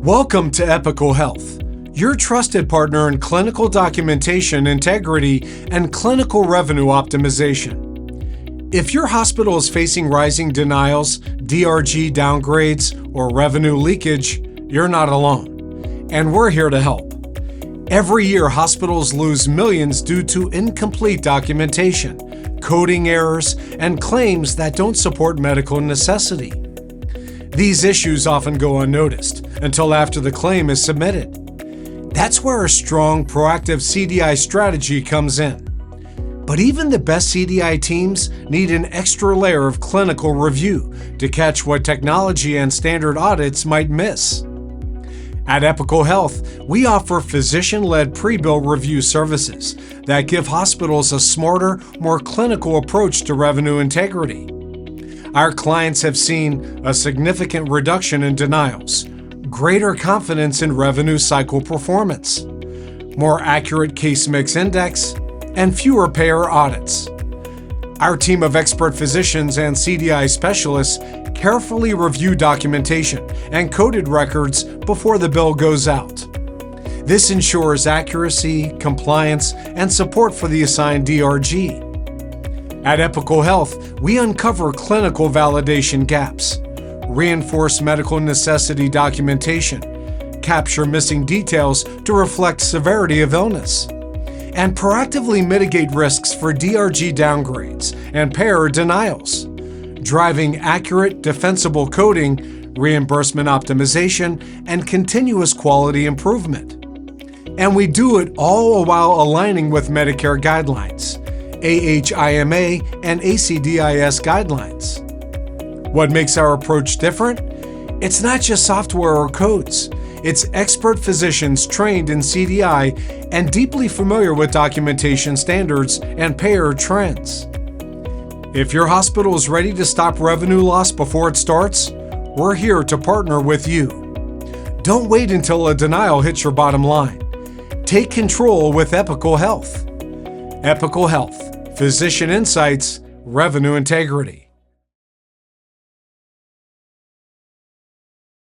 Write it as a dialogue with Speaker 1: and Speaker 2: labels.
Speaker 1: Welcome to Epical Health, your trusted partner in clinical documentation integrity and clinical revenue optimization. If your hospital is facing rising denials, DRG downgrades, or revenue leakage, you're not alone, and we're here to help. Every year, hospitals lose millions due to incomplete documentation, coding errors, and claims that don't support medical necessity. These issues often go unnoticed until after the claim is submitted. That's where a strong, proactive CDI strategy comes in. But even the best CDI teams need an extra layer of clinical review to catch what technology and standard audits might miss. At Epical Health, we offer physician-led pre-bill review services that give hospitals a smarter, more clinical approach to revenue integrity. Our clients have seen a significant reduction in denials, greater confidence in revenue cycle performance, more accurate case mix index, and fewer payer audits. Our team of expert physicians and CDI specialists carefully review documentation and coded records before the bill goes out. This ensures accuracy, compliance, and support for the assigned DRG. At Epical Health, we uncover clinical validation gaps, reinforce medical necessity documentation, capture missing details to reflect severity of illness, and proactively mitigate risks for DRG downgrades and payer denials, driving accurate, defensible coding, reimbursement optimization, and continuous quality improvement. And we do it all while aligning with Medicare guidelines, AHIMA and ACDIS guidelines. What makes our approach different? It's not just software or codes. It's expert physicians trained in CDI and deeply familiar with documentation standards and payer trends. If your hospital is ready to stop revenue loss before it starts, we're here to partner with you. Don't wait until a denial hits your bottom line. Take control with Epical Health. Epical Health, physician insights, revenue integrity.